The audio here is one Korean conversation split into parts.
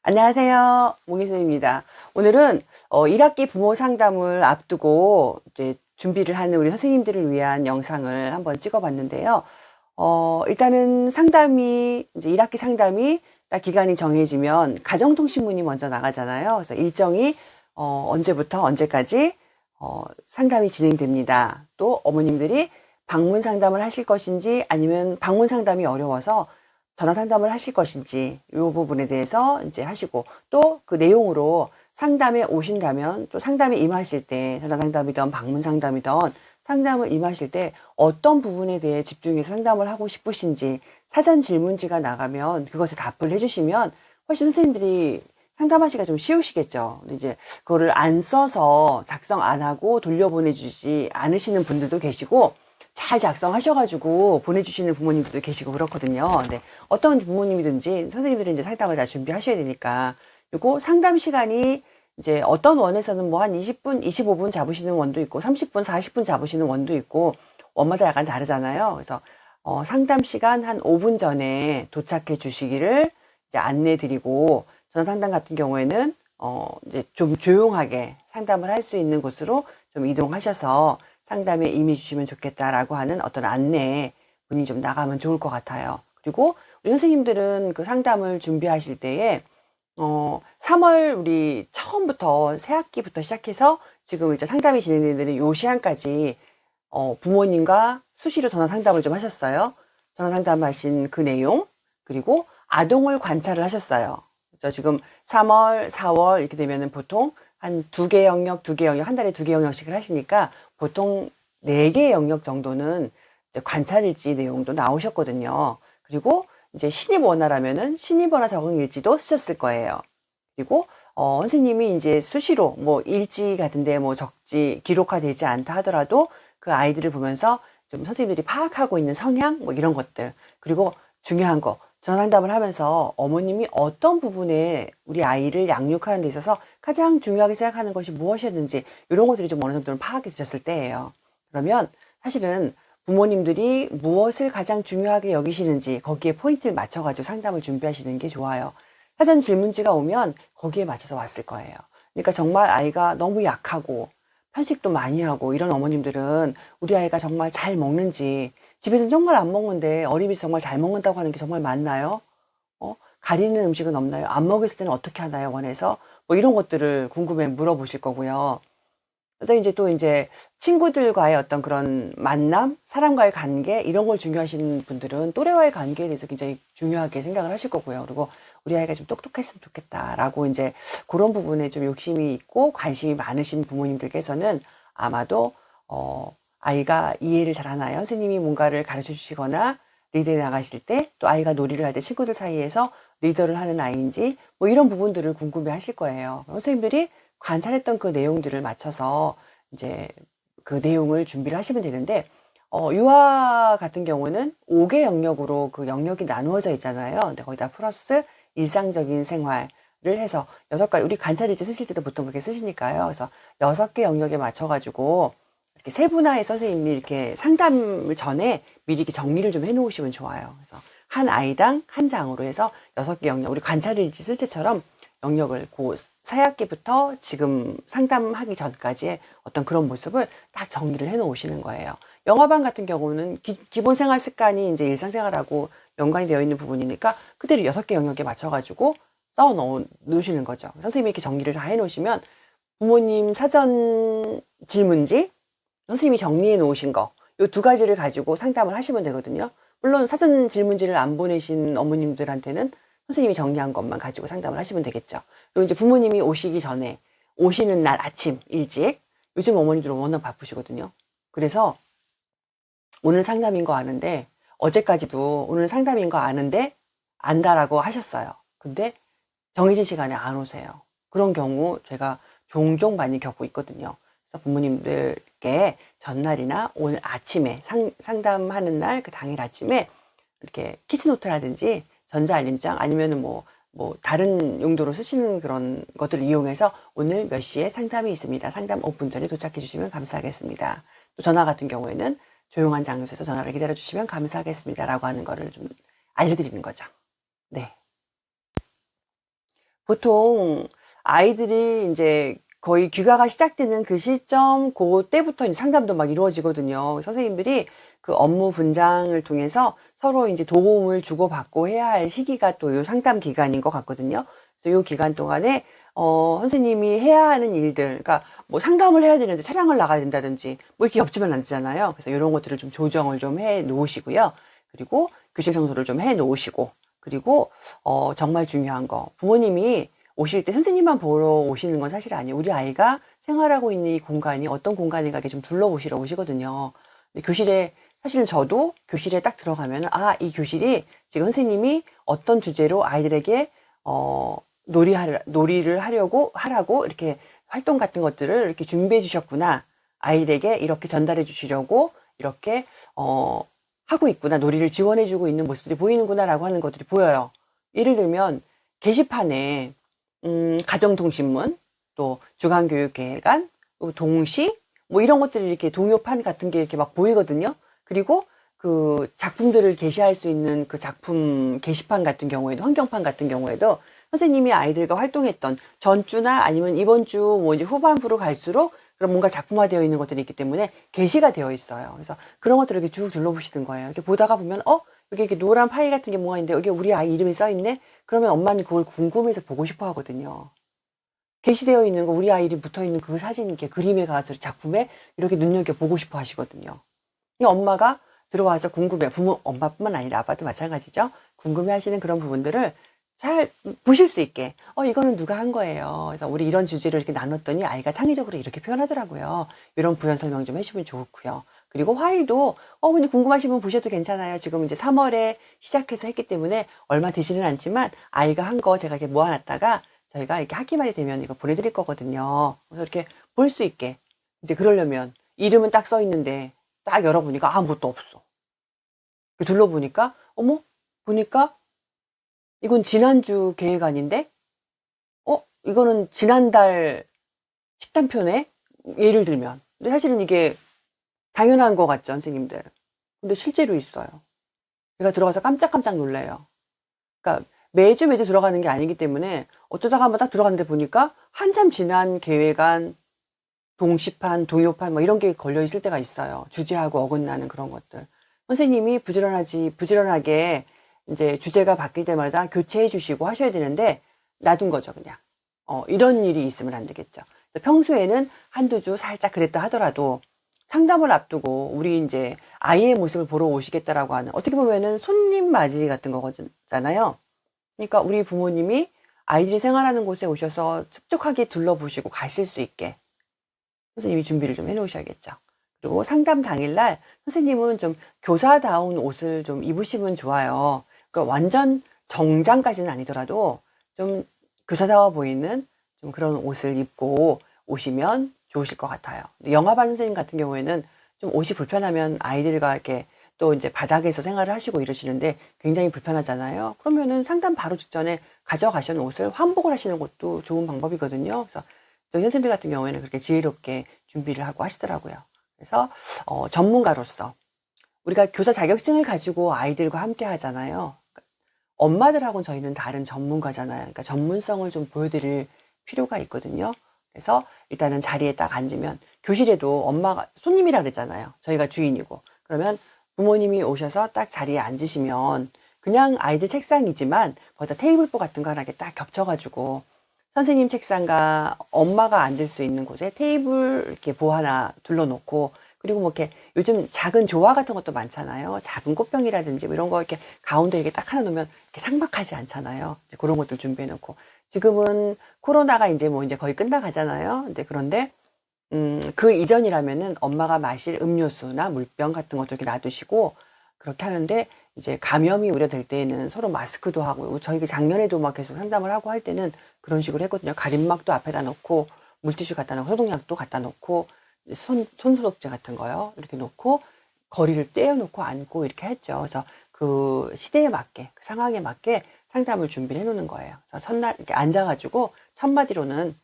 안녕하세요. 몽희선입니다. 오늘은 1학기 부모 상담을 앞두고 이제 준비를 하는 우리 선생님들을 위한 영상을 한번 찍어봤는데요. 일단은 상담이 이제 1학기 상담이 딱 기간이 정해지면 가정통신문이 먼저 나가잖아요. 그래서 일정이 언제부터 언제까지 상담이 진행됩니다. 또 어머님들이 방문 상담을 하실 것인지 아니면 방문 상담이 어려워서 전화 상담을 하실 것인지 이 부분에 대해서 이제 하시고 또 그 내용으로 상담에 오신다면 또 상담에 임하실 때 전화 상담이든 방문 상담이든 상담을 임하실 때 어떤 부분에 대해 집중해서 상담을 하고 싶으신지 사전 질문지가 나가면 그것에 답을 해주시면 훨씬 선생님들이 상담하시기가 좀 쉬우시겠죠. 근데 이제 그거를 안 써서 작성 안 하고 돌려보내주지 않으시는 분들도 계시고 잘 작성하셔가지고 보내주시는 부모님들도 계시고 그렇거든요. 근데 어떤 부모님이든지 선생님들이 이제 상담을 다 준비하셔야 되니까. 그리고 상담 시간이 이제 어떤 원에서는 뭐 한 20분, 25분 잡으시는 원도 있고 30분, 40분 잡으시는 원도 있고 원마다 약간 다르잖아요. 그래서 상담 시간 한 5분 전에 도착해 주시기를 이제 안내 드리고 전화 상담 같은 경우에는 이제 좀 조용하게 상담을 할 수 있는 곳으로 좀 이동하셔서 상담에 임해 주시면 좋겠다라고 하는 어떤 안내 문이 좀 나가면 좋을 것 같아요. 그리고 우리 선생님들은 그 상담을 준비하실 때에 3월 우리 처음부터 새 학기부터 시작해서 지금 이제 상담이 진행되는 요 시간까지 부모님과 수시로 전화 상담을 좀 하셨어요. 전화 상담하신 그 내용 그리고 아동을 관찰을 하셨어요. 저 지금 3월, 4월 이렇게 되면은 보통 한 2개 영역, 2개 영역, 한 달에 2개 영역씩을 하시니까 보통 4개 영역 정도는 이제 관찰일지 내용도 나오셨거든요. 그리고 이제 신입 원화라면은 신입 원화 적응 일지도 쓰셨을 거예요. 그리고 선생님이 이제 수시로 뭐 일지 같은데 뭐 적지 기록화되지 않다 하더라도 그 아이들을 보면서 좀 선생님들이 파악하고 있는 성향 뭐 이런 것들 그리고 중요한 거 전상담을 하면서 어머님이 어떤 부분에 우리 아이를 양육하는 데 있어서 가장 중요하게 생각하는 것이 무엇이었는지 이런 것들이 좀 어느 정도는 파악이 되셨을 때예요. 그러면 사실은 부모님들이 무엇을 가장 중요하게 여기시는지 거기에 포인트를 맞춰가지고 상담을 준비하시는 게 좋아요. 사전 질문지가 오면 거기에 맞춰서 왔을 거예요. 그러니까 정말 아이가 너무 약하고 편식도 많이 하고 이런 어머님들은 우리 아이가 정말 잘 먹는지 집에서는 정말 안 먹는데 어린이집에서 정말 잘 먹는다고 하는 게 정말 맞나요? 가리는 음식은 없나요? 안 먹였을 때는 어떻게 하나요? 원해서 뭐 이런 것들을 궁금해 물어보실 거고요. 또 이제 친구들과의 어떤 그런 만남, 사람과의 관계 이런 걸 중요하신 분들은 또래와의 관계에 대해서 굉장히 중요하게 생각을 하실 거고요. 그리고 우리 아이가 좀 똑똑했으면 좋겠다라고 이제 그런 부분에 좀 욕심이 있고 관심이 많으신 부모님들께서는 아마도 아이가 이해를 잘하나요? 선생님이 뭔가를 가르쳐 주시거나 리드에 나가실 때 또 아이가 놀이를 할 때 친구들 사이에서 리더를 하는 아이인지 뭐 이런 부분들을 궁금해 하실 거예요. 선생님들이 관찰했던 그 내용들을 맞춰서 이제 그 내용을 준비를 하시면 되는데, 유아 같은 경우는 5개 영역으로 그 영역이 나누어져 있잖아요. 근데 거기다 플러스 일상적인 생활을 해서 6가지, 우리 관찰일지 쓰실 때도 보통 그렇게 쓰시니까요. 그래서 6개 영역에 맞춰가지고 이렇게 세분화해 선생님이 이렇게 상담을 전에 미리 이렇게 정리를 좀 해놓으시면 좋아요. 그래서 한 아이당 한 장으로 해서 6개 영역, 우리 관찰일지 쓸 때처럼 영역을 그 새학기부터 지금 상담하기 전까지의 어떤 그런 모습을 딱 정리를 해 놓으시는 거예요. 영어반 같은 경우는 기본 생활 습관이 이제 일상생활하고 연관이 되어 있는 부분이니까 그대로 6개 영역에 맞춰가지고 써 놓으시는 거죠. 선생님이 이렇게 정리를 다 해 놓으시면 부모님 사전 질문지, 선생님이 정리해 놓으신 거, 요 2가지를 가지고 상담을 하시면 되거든요. 물론 사전 질문지를 안 보내신 어머님들한테는 선생님이 정리한 것만 가지고 상담을 하시면 되겠죠. 그리고 이제 부모님이 오시기 전에 오시는 날 아침 일찍 요즘 어머니들은 워낙 바쁘시거든요. 그래서 오늘 상담인 거 아는데 어제까지도 오늘 상담인 거 아는데 안다라고 하셨어요. 근데 정해진 시간에 안 오세요. 그런 경우 제가 종종 많이 겪고 있거든요. 그래서 부모님들께 전날이나 오늘 아침에 상담하는 날 그 당일 아침에 이렇게 키치노트라든지 전자알림장 아니면은 뭐 다른 용도로 쓰시는 그런 것들을 이용해서 오늘 몇 시에 상담이 있습니다. 상담 5분 전에 도착해 주시면 감사하겠습니다. 또 전화 같은 경우에는 조용한 장소에서 전화를 기다려 주시면 감사하겠습니다. 라고 하는 거를 좀 알려드리는 거죠. 네. 보통 아이들이 이제 거의 귀가가 시작되는 그 시점, 그때부터 이제 상담도 막 이루어지거든요. 선생님들이 그 업무 분장을 통해서 서로 이제 도움을 주고받고 해야 할 시기가 또 요 상담 기간인 것 같거든요. 그래서 요 기간 동안에 선생님이 해야 하는 일들, 그러니까 뭐 상담을 해야 되는데 차량을 나가야 된다든지 뭐 이렇게 겹치면 안 되잖아요. 그래서 이런 것들을 좀 조정을 좀 해 놓으시고요. 그리고 교실 청소를 좀 해 놓으시고, 그리고 정말 중요한 거, 부모님이 오실 때 선생님만 보러 오시는 건 사실 아니에요. 우리 아이가 생활하고 있는 이 공간이 어떤 공간인가 이렇게 좀 둘러보시러 오시거든요. 근데 교실에, 사실은 저도 교실에 딱 들어가면, 아, 이 교실이 지금 선생님이 어떤 주제로 아이들에게 놀이를 하라고 이렇게 활동 같은 것들을 이렇게 준비해 주셨구나. 아이들에게 이렇게 전달해 주시려고 이렇게 하고 있구나. 놀이를 지원해 주고 있는 모습들이 보이는구나라고 하는 것들이 보여요. 예를 들면 게시판에 가정통신문, 또 주간교육계획안, 또 동시, 뭐 이런 것들이 이렇게 동요판 같은 게 이렇게 막 보이거든요. 그리고 그 작품들을 게시할 수 있는 그 작품 게시판 같은 경우에도, 환경판 같은 경우에도 선생님이 아이들과 활동했던 전주나 아니면 이번 주 뭐 이제 후반부로 갈수록 그런 뭔가 작품화되어 있는 것들이 있기 때문에 게시가 되어 있어요. 그래서 그런 것들을 이렇게 쭉 둘러보시는 거예요. 이렇게 보다가 보면, 여기 이렇게 노란 파일 같은 게 뭐가 있는데 여기 우리 아이 이름이 써 있네? 그러면 엄마는 그걸 궁금해서 보고 싶어 하거든요. 게시되어 있는 거, 우리 아이 이름 붙어 있는 그 사진, 이렇게 그림에 가서 작품에 이렇게 눈여겨보고 싶어 하시거든요. 이 엄마가 들어와서 궁금해, 엄마뿐만 아니라 아빠도 마찬가지죠. 궁금해 하시는 그런 부분들을 잘 보실 수 있게, 이거는 누가 한 거예요. 그래서 우리 이런 주제를 이렇게 나눴더니 아이가 창의적으로 이렇게 표현하더라고요. 이런 부연 설명 좀 해주면 좋고요. 그리고 화일도, 어머니 궁금하시면 보셔도 괜찮아요. 지금 이제 3월에 시작해서 했기 때문에 얼마 되지는 않지만 아이가 한 거 제가 이렇게 모아놨다가 저희가 이렇게 학기 말이 되면 이거 보내드릴 거거든요. 그래서 이렇게 볼 수 있게. 이제 그러려면 이름은 딱 써 있는데 딱 열어보니까 아무것도 없어. 둘러보니까, 보니까 이건 지난주 계획안인데, 이거는 지난달 식단표네? 예를 들면. 근데 사실은 이게 당연한 것 같죠, 선생님들. 근데 실제로 있어요. 제가 들어가서 깜짝깜짝 놀래요. 그러니까 매주 들어가는 게 아니기 때문에 어쩌다가 한번 딱 들어갔는데 보니까 한참 지난 계획안, 동시판, 동요판 뭐 이런 게 걸려 있을 때가 있어요. 주제하고 어긋나는 그런 것들. 선생님이 부지런하게 이제 주제가 바뀔 때마다 교체해 주시고 하셔야 되는데 놔둔 거죠, 그냥. 이런 일이 있으면 안 되겠죠. 평소에는 한두 주 살짝 그랬다 하더라도 상담을 앞두고 우리 이제 아이의 모습을 보러 오시겠다라고 하는, 어떻게 보면은 손님 맞이 같은 거잖아요. 그러니까 우리 부모님이 아이들이 생활하는 곳에 오셔서 촉촉하게 둘러보시고 가실 수 있게 선생님이 준비를 좀 해놓으셔야겠죠. 그리고 상담 당일날 선생님은 좀 교사다운 옷을 좀 입으시면 좋아요. 그러니까 완전 정장까지는 아니더라도 좀 교사다워 보이는 좀 그런 옷을 입고 오시면 좋으실 것 같아요. 영화반 선생님 같은 경우에는 좀 옷이 불편하면 아이들과 이렇게 또 이제 바닥에서 생활을 하시고 이러시는데 굉장히 불편하잖아요. 그러면은 상담 바로 직전에 가져가시는 옷을 환복을 하시는 것도 좋은 방법이거든요. 그래서 저희 선생님 같은 경우에는 그렇게 지혜롭게 준비를 하고 하시더라고요. 그래서 전문가로서 우리가 교사 자격증을 가지고 아이들과 함께 하잖아요. 엄마들하고는 저희는 다른 전문가잖아요. 그러니까 전문성을 좀 보여드릴 필요가 있거든요. 그래서 일단은 자리에 딱 앉으면, 교실에도 엄마가 손님이라 그랬잖아요. 저희가 주인이고. 그러면 부모님이 오셔서 딱 자리에 앉으시면 그냥 아이들 책상이지만 거기다 테이블보 같은 거 하나 이렇게 딱 겹쳐가지고 선생님 책상과 엄마가 앉을 수 있는 곳에 테이블 이렇게 보 하나 둘러놓고, 그리고 뭐 이렇게 요즘 작은 조화 같은 것도 많잖아요. 작은 꽃병이라든지 뭐 이런 거 이렇게 가운데 이렇게 딱 하나 놓으면 이렇게 삭막하지 않잖아요. 그런 것들 준비해놓고. 지금은 코로나가 이제 뭐 이제 거의 끝나가잖아요. 그런데 그 이전이라면은 엄마가 마실 음료수나 물병 같은 것도 이렇게 놔두시고 그렇게 하는데, 이제 감염이 우려될 때에는 서로 마스크도 하고, 저희가 작년에도 막 계속 상담을 하고 할 때는 그런 식으로 했거든요. 가림막도 앞에다 놓고, 물티슈 갖다 놓고, 소독약도 갖다 놓고, 손소독제 같은 거요. 이렇게 놓고, 거리를 떼어놓고 앉고 이렇게 했죠. 그래서 그 시대에 맞게, 그 상황에 맞게 상담을 준비를 해놓는 거예요. 그래서 첫날 이렇게 앉아가지고, 첫마디로는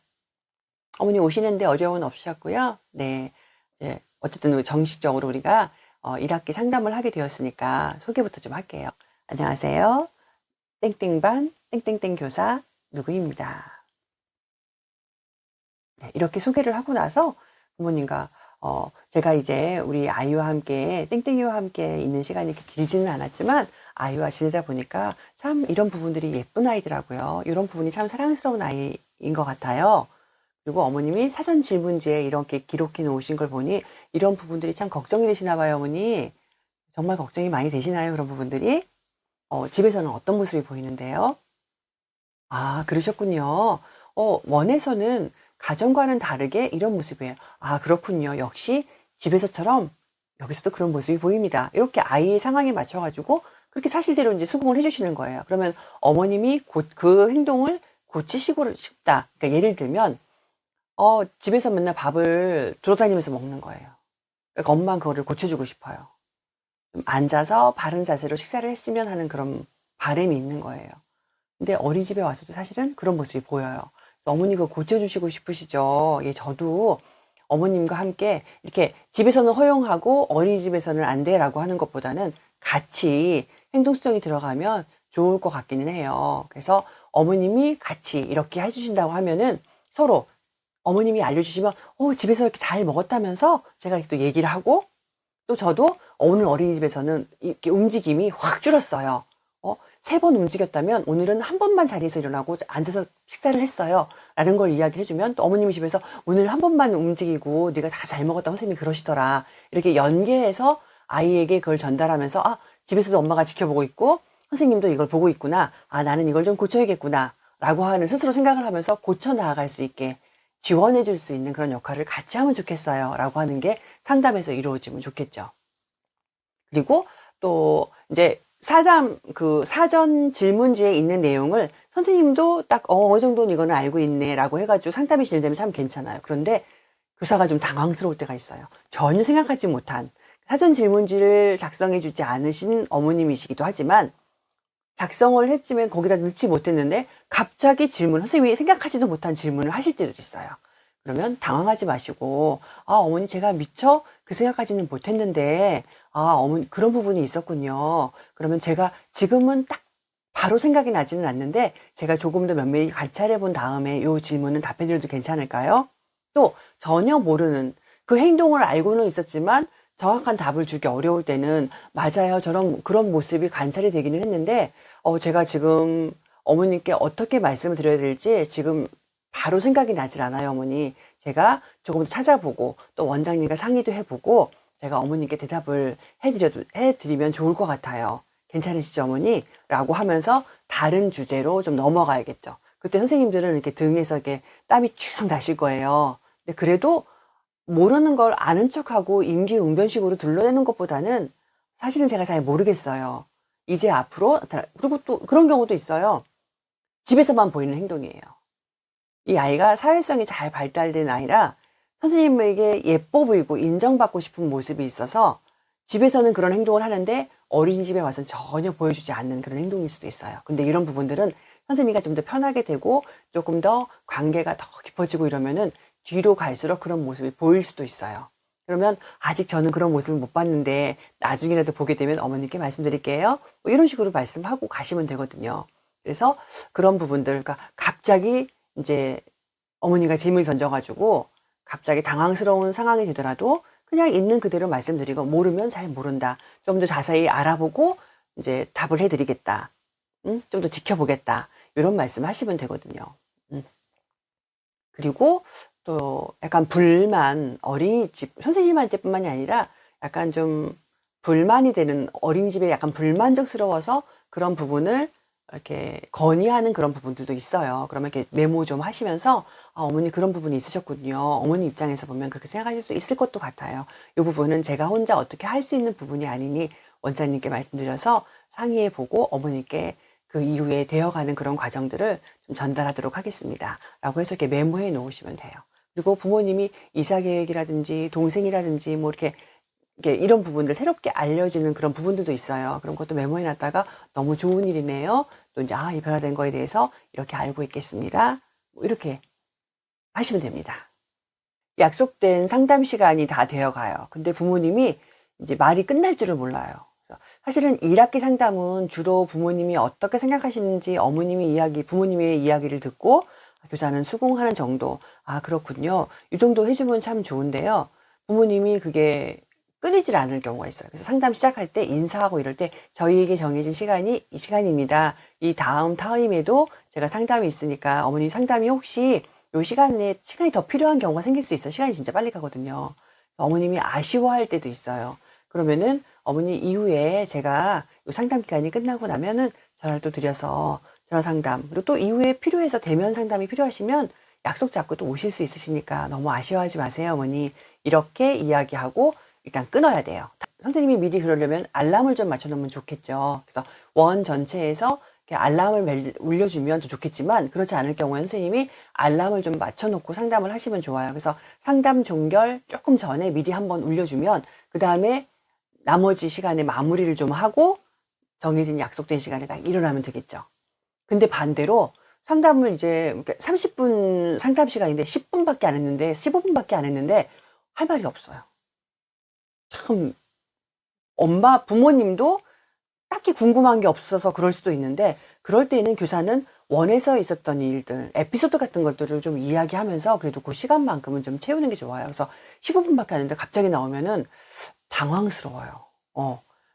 어머니 오시는데 어려움은 없으셨고요. 네. 이제 어쨌든 정식적으로 우리가 1학기 상담을 하게 되었으니까 소개부터 좀 할게요. 안녕하세요. 땡땡반 땡땡땡 교사 누구입니다. 네, 이렇게 소개를 하고 나서 부모님과 제가 이제 우리 아이와 함께 땡땡이와 함께 있는 시간이 그렇게 길지는 않았지만 아이와 지내다 보니까 참 이런 부분들이 예쁜 아이더라고요. 이런 부분이 참 사랑스러운 아이인 것 같아요. 그리고 어머님이 사전 질문지에 이렇게 기록해 놓으신 걸 보니 이런 부분들이 참 걱정이 되시나 봐요, 어머니. 정말 걱정이 많이 되시나요, 그런 부분들이? 집에서는 어떤 모습이 보이는데요? 아, 그러셨군요. 원에서는 가정과는 다르게 이런 모습이에요. 아, 그렇군요. 역시 집에서처럼 여기서도 그런 모습이 보입니다. 이렇게 아이의 상황에 맞춰가지고 그렇게 사실대로 이제 수긍을 해주시는 거예요. 그러면 어머님이 그 행동을 고치시고 싶다. 그러니까 예를 들면, 집에서 맨날 밥을 돌아다니면서 먹는 거예요. 그러니까 엄마는 그거를 고쳐주고 싶어요. 좀 앉아서 바른 자세로 식사를 했으면 하는 그런 바람이 있는 거예요. 근데 어린이집에 와서도 사실은 그런 모습이 보여요. 그래서 어머니 그 고쳐주시고 싶으시죠? 예, 저도 어머님과 함께 이렇게 집에서는 허용하고 어린이집에서는 안 돼라고 하는 것보다는 같이 행동 수정이 들어가면 좋을 것 같기는 해요. 그래서 어머님이 같이 이렇게 해주신다고 하면은 서로 어머님이 알려주시면 집에서 이렇게 잘 먹었다면서 제가 또 얘기를 하고 또 저도 오늘 어린이집에서는 이렇게 움직임이 확 줄었어요. 3번 움직였다면 오늘은 한 번만 자리에서 일어나고 앉아서 식사를 했어요. 라는 걸 이야기를 해주면 또 어머님이 집에서 오늘 한 번만 움직이고 네가 다 잘 먹었다고 선생님이 그러시더라. 이렇게 연계해서 아이에게 그걸 전달하면서 집에서도 엄마가 지켜보고 있고 선생님도 이걸 보고 있구나. 나는 이걸 좀 고쳐야겠구나. 라고 하는 스스로 생각을 하면서 고쳐 나아갈 수 있게 지원해 줄 수 있는 그런 역할을 같이 하면 좋겠어요. 라고 하는 게 상담에서 이루어지면 좋겠죠. 그리고 또 이제 사전 질문지에 있는 내용을 선생님도 딱 어느 정도는 이거는 알고 있네 라고 해가지고 상담이 진행되면 참 괜찮아요. 그런데 교사가 좀 당황스러울 때가 있어요. 전혀 생각하지 못한 사전 질문지를 작성해 주지 않으신 어머님이시기도 하지만 작성을 했지만 거기다 넣지 못했는데 갑자기 선생님이 생각하지도 못한 질문을 하실 때도 있어요. 그러면 당황하지 마시고 어머니 제가 미처 그 생각까지는 못했는데 어머니 그런 부분이 있었군요. 그러면 제가 지금은 딱 바로 생각이 나지는 않는데 제가 조금 더 면밀히 관찰해 본 다음에 이 질문은 답해 드려도 괜찮을까요? 또 전혀 모르는 그 행동을 알고는 있었지만 정확한 답을 주기 어려울 때는 맞아요. 그런 모습이 관찰이 되기는 했는데 제가 지금 어머님께 어떻게 말씀을 드려야 될지 지금 바로 생각이 나질 않아요, 어머니. 제가 조금 더 찾아보고 또 원장님과 상의도 해보고 제가 어머님께 대답을 해드리면 좋을 것 같아요. 괜찮으시죠, 어머니? 라고 하면서 다른 주제로 좀 넘어가야겠죠. 그때 선생님들은 이렇게 등에서 이렇게 땀이 쭉 나실 거예요. 근데 그래도 모르는 걸 아는 척하고 임기응변식으로 둘러대는 것보다는 사실은 제가 잘 모르겠어요. 이제 앞으로, 그리고 또 그런 경우도 있어요. 집에서만 보이는 행동이에요. 이 아이가 사회성이 잘 발달된 아이라 선생님에게 예뻐 보이고 인정받고 싶은 모습이 있어서 집에서는 그런 행동을 하는데 어린이집에 와서는 전혀 보여주지 않는 그런 행동일 수도 있어요. 근데 이런 부분들은 선생님과 좀 더 편하게 되고 조금 더 관계가 더 깊어지고 이러면은 뒤로 갈수록 그런 모습이 보일 수도 있어요. 그러면 아직 저는 그런 모습을 못 봤는데 나중이라도 보게 되면 어머님께 말씀드릴게요. 뭐 이런 식으로 말씀하고 가시면 되거든요. 그래서 그런 부분들, 그러니까 갑자기 이제 어머니가 질문을 던져가지고 갑자기 당황스러운 상황이 되더라도 그냥 있는 그대로 말씀드리고 모르면 잘 모른다. 좀 더 자세히 알아보고 이제 답을 해드리겠다. 좀 더 지켜보겠다. 이런 말씀 하시면 되거든요. 그리고 또 약간 어린이집 선생님한테뿐만이 아니라 약간 좀 불만이 되는 어린이집에 약간 불만족스러워서 그런 부분을 이렇게 건의하는 그런 부분들도 있어요. 그러면 이렇게 메모 좀 하시면서 어머니 그런 부분이 있으셨군요. 어머니 입장에서 보면 그렇게 생각하실 수 있을 것도 같아요. 이 부분은 제가 혼자 어떻게 할 수 있는 부분이 아니니 원장님께 말씀드려서 상의해보고 어머니께 그 이후에 되어가는 그런 과정들을 좀 전달하도록 하겠습니다. 라고 해서 이렇게 메모해 놓으시면 돼요. 그리고 부모님이 이사 계획이라든지 동생이라든지 뭐 이렇게 이런 부분들 새롭게 알려지는 그런 부분들도 있어요. 그런 것도 메모해 놨다가 너무 좋은 일이네요. 또 이제 이 변화된 거에 대해서 이렇게 알고 있겠습니다. 뭐 이렇게 하시면 됩니다. 약속된 상담 시간이 다 되어 가요. 근데 부모님이 이제 말이 끝날 줄을 몰라요. 그래서 사실은 1학기 상담은 주로 부모님이 어떻게 생각하시는지 어머님의 이야기, 부모님의 이야기를 듣고 교사는 수긍하는 정도. 아, 그렇군요. 이 정도 해주면 참 좋은데요. 부모님이 그게 끊이질 않을 경우가 있어요. 그래서 상담 시작할 때 인사하고 이럴 때 저희에게 정해진 시간이 이 시간입니다. 이 다음 타임에도 제가 상담이 있으니까 어머니 상담이 혹시 요 시간에 시간이 더 필요한 경우가 생길 수 있어요. 시간이 진짜 빨리 가거든요. 어머님이 아쉬워할 때도 있어요. 그러면은 어머니 이후에 제가 요 상담 기간이 끝나고 나면은 전화를 또 드려서 전화 상담, 그리고 또 이후에 필요해서 대면 상담이 필요하시면 약속 잡고 또 오실 수 있으시니까 너무 아쉬워하지 마세요, 어머니. 이렇게 이야기하고 일단 끊어야 돼요. 선생님이 미리 그러려면 알람을 좀 맞춰놓으면 좋겠죠. 그래서 원 전체에서 이렇게 알람을 울려주면 더 좋겠지만 그렇지 않을 경우에 선생님이 알람을 좀 맞춰놓고 상담을 하시면 좋아요. 그래서 상담 종결 조금 전에 미리 한번 울려주면 그 다음에 나머지 시간에 마무리를 좀 하고 정해진 약속된 시간에 딱 일어나면 되겠죠. 근데 반대로 상담을 이제 30분 상담 시간인데 10분밖에 안 했는데 15분밖에 안 했는데 할 말이 없어요. 참 엄마 부모님도 딱히 궁금한 게 없어서 그럴 수도 있는데 그럴 때는 교사는 원에서 있었던 일들, 에피소드 같은 것들을 좀 이야기하면서 그래도 그 시간만큼은 좀 채우는 게 좋아요. 그래서 15분밖에 안 했는데 갑자기 나오면은 당황스러워요.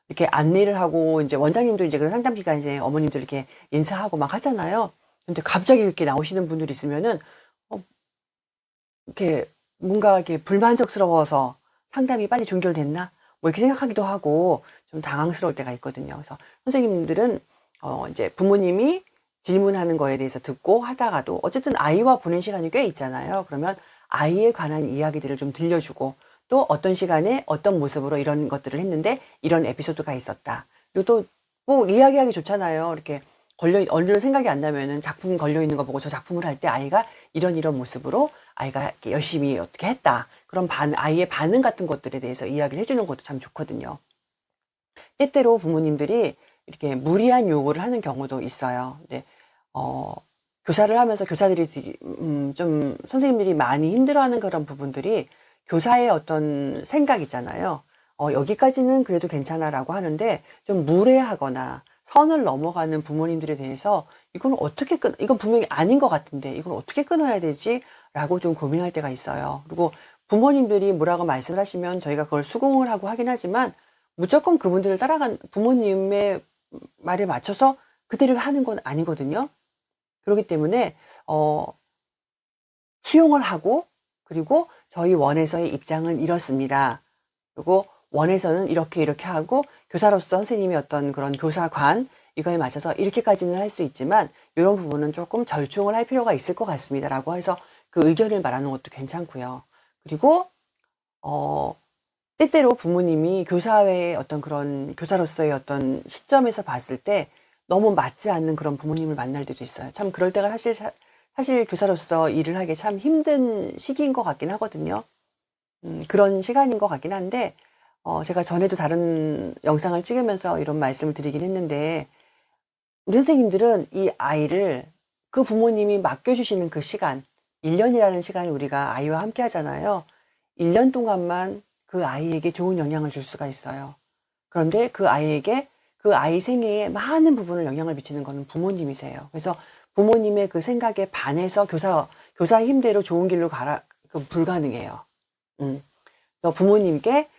이렇게 안내를 하고 이제 원장님도 이제 그런 상담 기간 이제 어머님들 이렇게 인사하고 막 하잖아요. 근데 갑자기 이렇게 나오시는 분들이 있으면은 이렇게 뭔가 이렇게 불만족스러워서 상담이 빨리 종결됐나? 뭐 이렇게 생각하기도 하고 좀 당황스러울 때가 있거든요. 그래서 선생님들은 이제 부모님이 질문하는 거에 대해서 듣고 하다가도 어쨌든 아이와 보낸 시간이 꽤 있잖아요. 그러면 아이에 관한 이야기들을 좀 들려주고 또 어떤 시간에 어떤 모습으로 이런 것들을 했는데 이런 에피소드가 있었다. 그리고 또 뭐 이야기하기 좋잖아요. 이렇게 어느 생각이 안 나면은 작품 걸려 있는 거 보고 저 작품을 할 때 아이가 이런 모습으로 아이가 이렇게 열심히 어떻게 했다. 그런 아이의 반응 같은 것들에 대해서 이야기를 해주는 것도 참 좋거든요. 때때로 부모님들이 이렇게 무리한 요구를 하는 경우도 있어요. 근데 교사를 하면서 교사들이 좀 선생님들이 많이 힘들어하는 그런 부분들이 교사의 어떤 생각 있잖아요. 여기까지는 그래도 괜찮아라고 하는데 좀 무례하거나 선을 넘어가는 부모님들에 대해서 이건 어떻게 이건 분명히 아닌 것 같은데 이걸 어떻게 끊어야 되지? 라고 좀 고민할 때가 있어요. 그리고 부모님들이 뭐라고 말씀을 하시면 저희가 그걸 수긍을 하고 하긴 하지만 무조건 그분들을 따라간 부모님의 말에 맞춰서 그대로 하는 건 아니거든요. 그렇기 때문에 수용을 하고 그리고 저희 원에서의 입장은 이렇습니다. 그리고 원에서는 이렇게 하고 교사로서 선생님이 어떤 그런 교사관 이거에 맞춰서 이렇게까지는 할 수 있지만 이런 부분은 조금 절충을 할 필요가 있을 것 같습니다. 라고 해서 그 의견을 말하는 것도 괜찮고요. 그리고 때때로 부모님이 교사의 어떤 그런 교사로서의 어떤 시점에서 봤을 때 너무 맞지 않는 그런 부모님을 만날 때도 있어요. 참 그럴 때가 사실 교사로서 일을 하기 참 힘든 시기인 것 같긴 하거든요. 그런 시간인 것 같긴 한데 제가 전에도 다른 영상을 찍으면서 이런 말씀을 드리긴 했는데 우리 선생님들은 이 아이를 그 부모님이 맡겨주시는 그 시간 1년이라는 시간을 우리가 아이와 함께 하잖아요. 1년 동안만 그 아이에게 좋은 영향을 줄 수가 있어요. 그런데 그 아이에게 그 아이 생애에 많은 부분을 영향을 미치는 것은 부모님이세요. 그래서 부모님의 그 생각에 반해서 교사 힘대로 좋은 길로 가라, 불가능해요. 그래서 부모님께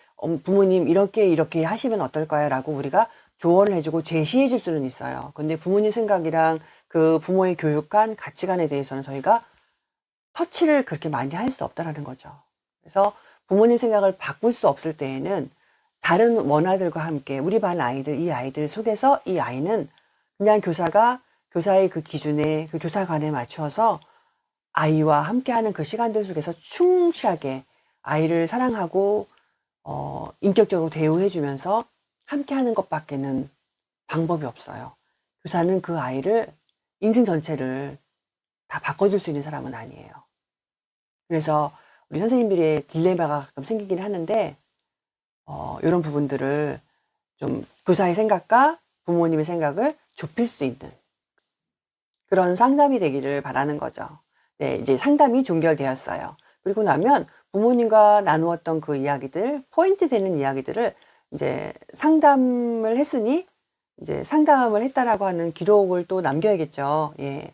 부모님 이렇게 하시면 어떨까요? 라고 우리가 조언을 해주고 제시해 줄 수는 있어요. 근데 부모님 생각이랑 그 부모의 교육관, 가치관에 대해서는 저희가 터치를 그렇게 많이 할 수 없다라는 거죠. 그래서 부모님 생각을 바꿀 수 없을 때에는 다른 원아들과 함께 우리 반 아이들, 이 아이들 속에서 이 아이는 그냥 교사의 그 기준에 그 교사관에 맞춰서 아이와 함께하는 그 시간들 속에서 충실하게 아이를 사랑하고 인격적으로 대우해주면서 함께하는 것밖에는 방법이 없어요. 교사는 그 아이를 인생 전체를 다 바꿔줄 수 있는 사람은 아니에요. 그래서 우리 선생님들의 딜레마가 가끔 생기긴 하는데 이런 부분들을 좀 교사의 생각과 부모님의 생각을 좁힐 수 있는 그런 상담이 되기를 바라는 거죠. 네, 이제 상담이 종결되었어요. 그리고 나면 부모님과 나누었던 그 이야기들, 포인트 되는 이야기들을 이제 상담을 했으니 이제 상담을 했다라고 하는 기록을 또 남겨야겠죠. 예.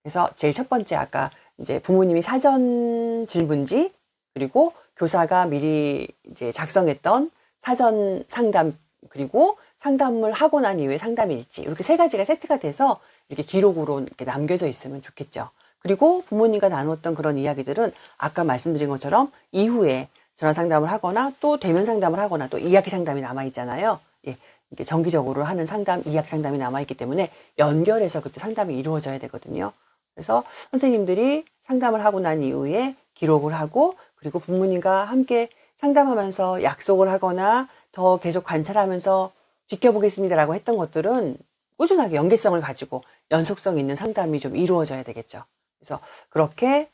그래서 제일 첫 번째 아까 이제 부모님이 사전 질문지 그리고 교사가 미리 이제 작성했던 사전 상담 그리고 상담을 하고 난 이후에 상담 일지 이렇게 세 가지가 세트가 돼서 이렇게 기록으로 이렇게 남겨져 있으면 좋겠죠. 그리고 부모님과 나눴던 그런 이야기들은 아까 말씀드린 것처럼 이후에 전화 상담을 하거나 또 대면 상담을 하거나 또 이야기 상담이 남아 있잖아요. 예. 이게 정기적으로 하는 상담, 이야기 상담이 남아 있기 때문에 연결해서 그때 상담이 이루어져야 되거든요. 그래서 선생님들이 상담을 하고 난 이후에 기록을 하고 그리고 부모님과 함께 상담하면서 약속을 하거나 더 계속 관찰하면서 지켜보겠습니다라고 했던 것들은 꾸준하게 연계성을 가지고 연속성 있는 상담이 좀 이루어져야 되겠죠. 그래서 그렇게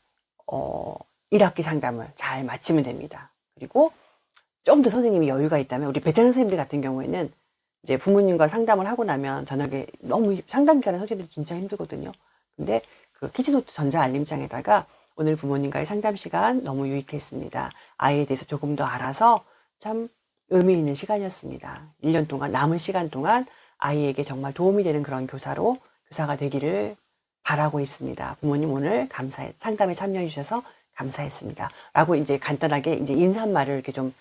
1학기 상담을 잘 마치면 됩니다. 그리고 좀 더 선생님이 여유가 있다면 우리 베테랑 선생님들 같은 경우에는 이제 부모님과 상담을 하고 나면 저녁에 너무 상담 기간에 선생님들이 진짜 힘들거든요. 근데 그 키즈노트 전자 알림장에다가 오늘 부모님과의 상담 시간 너무 유익했습니다. 아이에 대해서 조금 더 알아서 참 의미 있는 시간이었습니다. 1년 동안 남은 시간 동안 아이에게 정말 도움이 되는 그런 교사가 되기를 바라고 있습니다. 부모님 오늘 상담에 참여해 주셔서 감사했습니다. 라고 이제 간단하게 이제 인사말을 이렇게 좀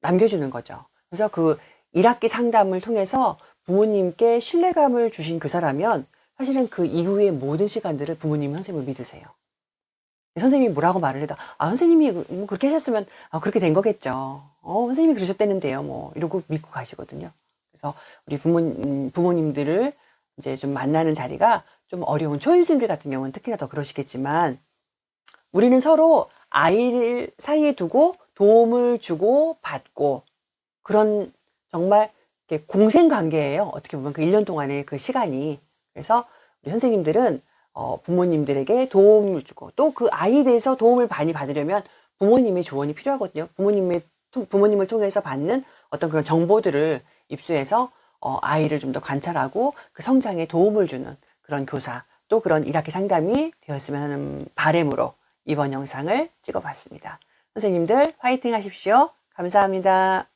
남겨주는 거죠. 그래서 그 1학기 상담을 통해서 부모님께 신뢰감을 주신 교사라면 사실은 그 이후의 모든 시간들을 부모님, 선생님을 믿으세요. 선생님이 뭐라고 말을 해도 선생님이 뭐 그렇게 하셨으면 그렇게 된 거겠죠. 선생님이 그러셨다는데요. 뭐 이러고 믿고 가시거든요. 그래서 우리 부모님들을 이제 좀 만나는 자리가 좀 어려운 초임신들 같은 경우는 특히나 더 그러시겠지만 우리는 서로 아이를 사이에 두고 도움을 주고 받고 그런 정말 공생 관계예요. 어떻게 보면 그 1년 동안의 그 시간이. 그래서 우리 선생님들은 부모님들에게 도움을 주고 또 그 아이에 대해서 도움을 많이 받으려면 부모님의 조언이 필요하거든요. 부모님을 통해서 받는 어떤 그런 정보들을 입수해서 아이를 좀 더 관찰하고 그 성장에 도움을 주는 그런 교사 또 그런 1학기 상담이 되었으면 하는 바람으로 이번 영상을 찍어봤습니다. 선생님들 화이팅 하십시오. 감사합니다.